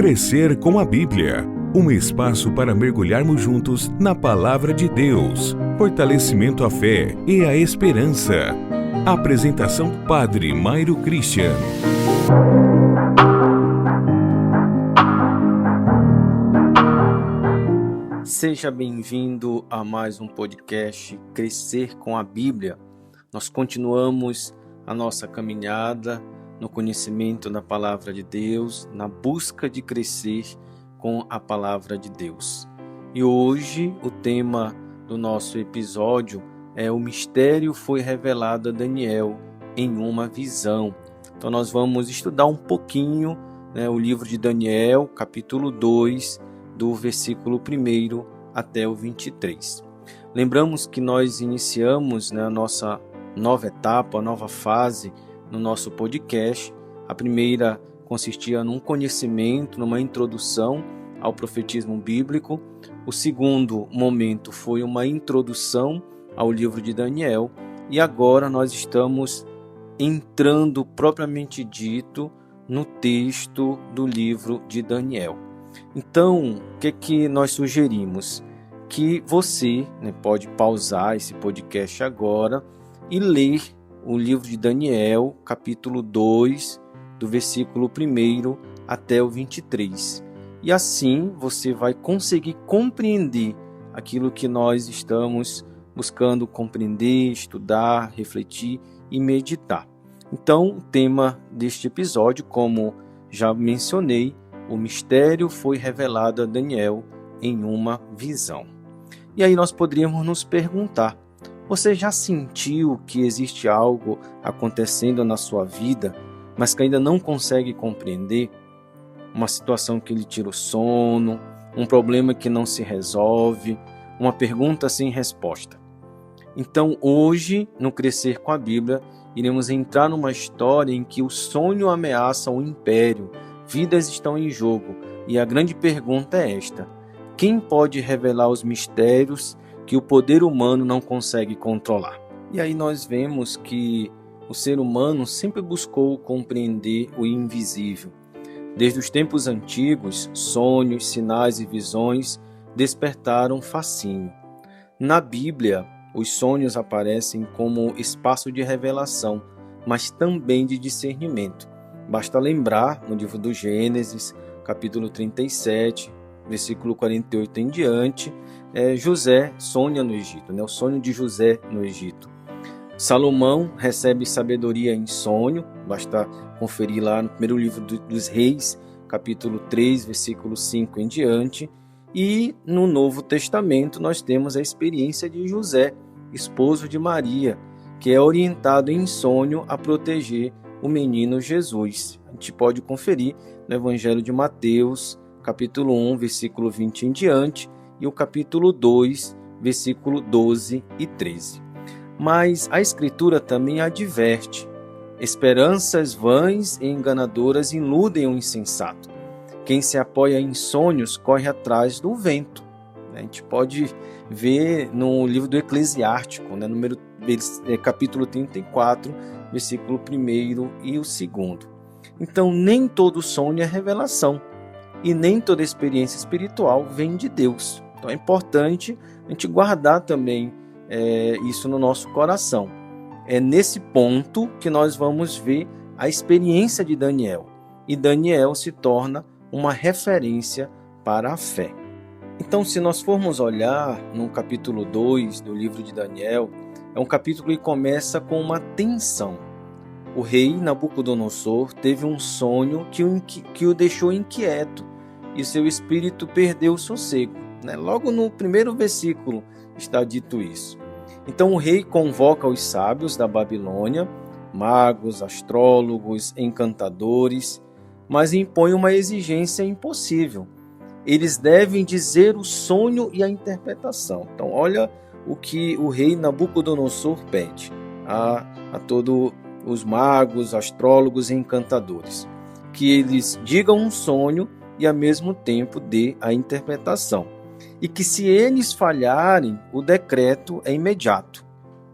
Crescer com a Bíblia, um espaço para mergulharmos juntos na Palavra de Deus, fortalecimento à fé e à esperança. Apresentação Padre Mairo Christian. Seja bem-vindo a mais um podcast Crescer com a Bíblia. Nós continuamos a nossa caminhada no conhecimento da Palavra de Deus, na busca de crescer com a Palavra de Deus. E hoje o tema do nosso episódio é: o mistério foi revelado a Daniel em uma visão. Então nós vamos estudar um pouquinho, o livro de Daniel, capítulo 2, do versículo 1 até o 23. Lembramos que nós iniciamos a nossa nova etapa, a nova fase no nosso podcast. A primeira consistia num conhecimento, numa introdução ao profetismo bíblico. O segundo momento foi uma introdução ao livro de Daniel. E agora nós estamos entrando propriamente dito no texto do livro de Daniel. Então, o que nós sugerimos? Que você pode pausar esse podcast agora e ler o livro de Daniel, capítulo 2, do versículo 1 até o 23. E assim você vai conseguir compreender aquilo que nós estamos buscando compreender, estudar, refletir e meditar. Então, o tema deste episódio, como já mencionei, o mistério foi revelado a Daniel em uma visão. E aí nós poderíamos nos perguntar: você já sentiu que existe algo acontecendo na sua vida, mas que ainda não consegue compreender? Uma situação que lhe tira o sono, um problema que não se resolve, uma pergunta sem resposta. Então hoje, no Crescer com a Bíblia, iremos entrar numa história em que o sonho ameaça o império, vidas estão em jogo, e a grande pergunta é esta: quem pode revelar os mistérios que o poder humano não consegue controlar? E aí nós vemos que o ser humano sempre buscou compreender o invisível. Desde os tempos antigos, sonhos, sinais e visões despertaram fascínio. Na Bíblia, os sonhos aparecem como espaço de revelação, mas também de discernimento. Basta lembrar, no livro do Gênesis, capítulo 37, versículo 48 em diante, José sonha no Egito, o sonho de José no Egito. Salomão recebe sabedoria em sonho, basta conferir lá no primeiro livro dos Reis, capítulo 3, versículo 5 em diante. E no Novo Testamento nós temos a experiência de José, esposo de Maria, que é orientado em sonho a proteger o menino Jesus. A gente pode conferir no Evangelho de Mateus, capítulo 1, versículo 20 em diante, e o capítulo 2, versículo 12 e 13. Mas a Escritura também adverte: esperanças vãs e enganadoras iludem o insensato. Quem se apoia em sonhos corre atrás do vento. A gente pode ver no livro do Eclesiástico, capítulo 34, versículo 1 e o 2. Então, nem todo sonho é revelação, e nem toda experiência espiritual vem de Deus. Então é importante a gente guardar também isso no nosso coração. É nesse ponto que nós vamos ver a experiência de Daniel. E Daniel se torna uma referência para a fé. Então, se nós formos olhar no capítulo 2 do livro de Daniel, é um capítulo que começa com uma tensão. O rei Nabucodonosor teve um sonho que o deixou inquieto, e seu espírito perdeu o sossego. Logo no primeiro versículo está dito isso. Então o rei convoca os sábios da Babilônia, magos, astrólogos, encantadores, mas impõe uma exigência impossível. Eles devem dizer o sonho e a interpretação. Então olha o que o rei Nabucodonosor pede a todos os magos, astrólogos e encantadores: que eles digam um sonho e ao mesmo tempo dê a interpretação. E que se eles falharem, o decreto é imediato.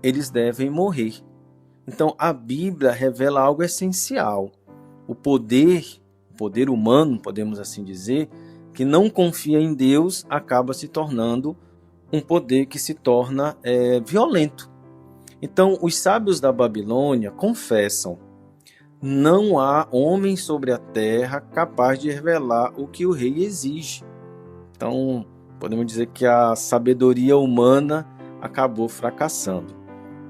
Eles devem morrer. Então a Bíblia revela algo essencial: o poder poder humano, podemos assim dizer, que não confia em Deus, acaba se tornando um poder que se torna violento. Então, os sábios da Babilônia confessam: não há homem sobre a terra capaz de revelar o que o rei exige. Então, podemos dizer que a sabedoria humana acabou fracassando.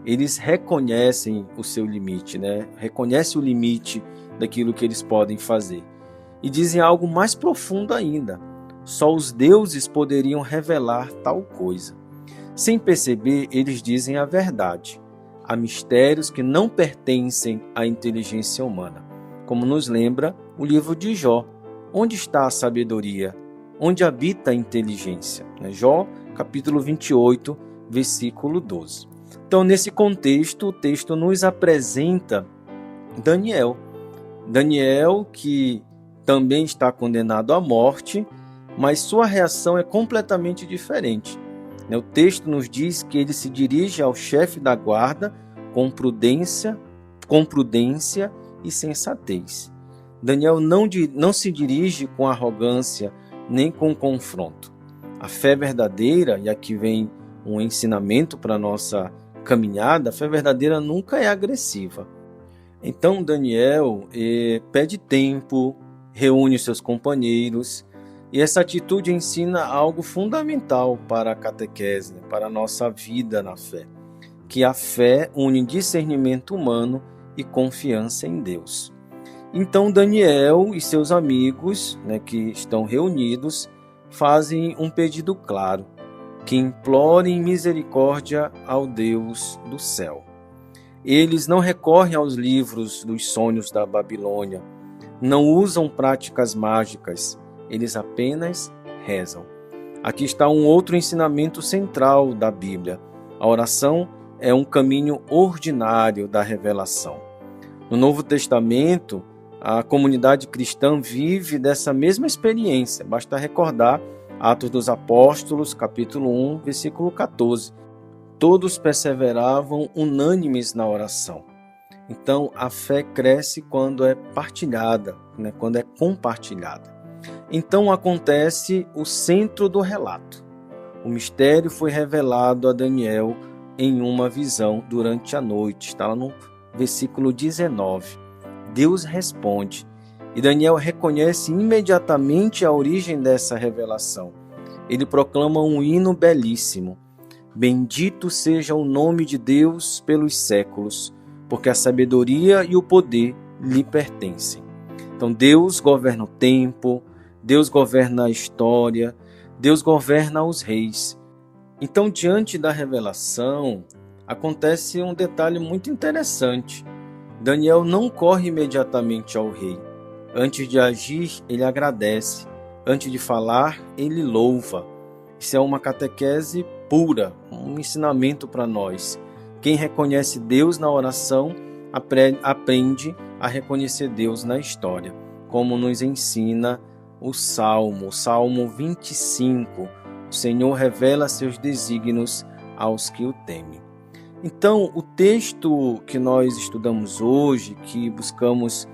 Eles reconhecem o seu limite, reconhecem o limite daquilo que eles podem fazer. E dizem algo mais profundo ainda: só os deuses poderiam revelar tal coisa. Sem perceber, eles dizem a verdade. Há mistérios que não pertencem à inteligência humana. Como nos lembra o livro de Jó. Onde está a sabedoria? Onde habita a inteligência? Jó, capítulo 28, versículo 12. Então, nesse contexto, o texto nos apresenta Daniel. Daniel, que também está condenado à morte, mas sua reação é completamente diferente. O texto nos diz que ele se dirige ao chefe da guarda com prudência e sensatez. Daniel não se dirige com arrogância nem com confronto. A fé verdadeira, e aqui vem um ensinamento para a nossa caminhada, a fé verdadeira nunca é agressiva. Então Daniel pede tempo, reúne seus companheiros, e essa atitude ensina algo fundamental para a catequese, para a nossa vida na fé, que a fé une discernimento humano e confiança em Deus. Então Daniel e seus amigos, que estão reunidos, fazem um pedido claro: que implorem misericórdia ao Deus do céu. Eles não recorrem aos livros dos sonhos da Babilônia, não usam práticas mágicas, eles apenas rezam. Aqui está um outro ensinamento central da Bíblia. A oração é um caminho ordinário da revelação. No Novo Testamento, a comunidade cristã vive dessa mesma experiência. Basta recordar Atos dos Apóstolos, capítulo 1, versículo 14. Todos perseveravam unânimes na oração. Então, a fé cresce quando é partilhada, quando é compartilhada. Então acontece o centro do relato. O mistério foi revelado a Daniel em uma visão durante a noite. Está lá no versículo 19. Deus responde, e Daniel reconhece imediatamente a origem dessa revelação. Ele proclama um hino belíssimo: bendito seja o nome de Deus pelos séculos, porque a sabedoria e o poder lhe pertencem. Então Deus governa o tempo, Deus governa a história, Deus governa os reis. Então, diante da revelação, acontece um detalhe muito interessante. Daniel não corre imediatamente ao rei. Antes de agir, ele agradece. Antes de falar, ele louva. Isso é uma catequese pura, um ensinamento para nós. Quem reconhece Deus na oração, aprende a reconhecer Deus na história, como nos ensina o Salmo 25. O Senhor revela seus desígnios aos que o temem. Então, o texto que nós estudamos hoje, que buscamos,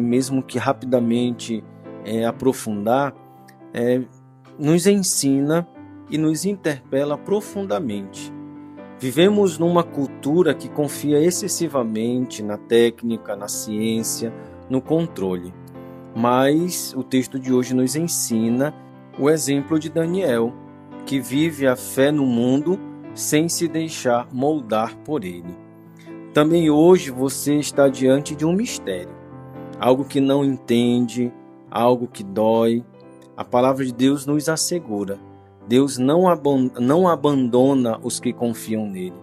mesmo que rapidamente, aprofundar, nos ensina e nos interpela profundamente. Vivemos numa cultura que confia excessivamente na técnica, na ciência, no controle. Mas o texto de hoje nos ensina o exemplo de Daniel, que vive a fé no mundo sem se deixar moldar por ele. Também hoje você está diante de um mistério, algo que não entende, algo que dói. A palavra de Deus nos assegura: Deus não abandona os que confiam nele.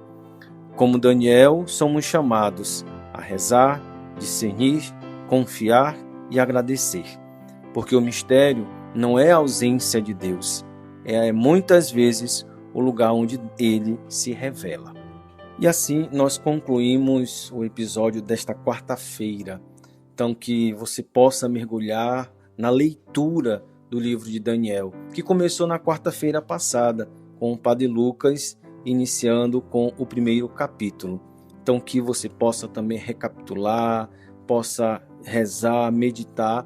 Como Daniel, somos chamados a rezar, discernir, confiar e agradecer, porque o mistério não é a ausência de Deus, é muitas vezes o lugar onde ele se revela. E assim nós concluímos o episódio desta quarta-feira. Então, que você possa mergulhar na leitura do livro de Daniel, que começou na quarta-feira passada, com o Padre Lucas iniciando com o primeiro capítulo. Então, que você possa também recapitular, possa rezar, meditar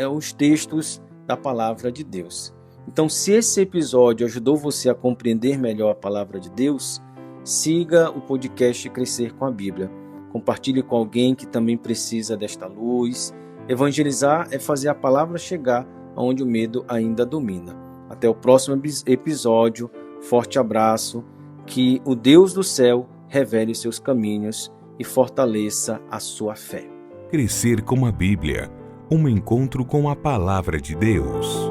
os textos da palavra de Deus. Então, se esse episódio ajudou você a compreender melhor a palavra de Deus, siga o podcast Crescer com a Bíblia. Compartilhe com alguém que também precisa desta luz. Evangelizar é fazer a palavra chegar onde o medo ainda domina. Até o próximo episódio. Forte abraço. Que o Deus do céu revele seus caminhos e fortaleça a sua fé. Crescer com a Bíblia. Um encontro com a palavra de Deus.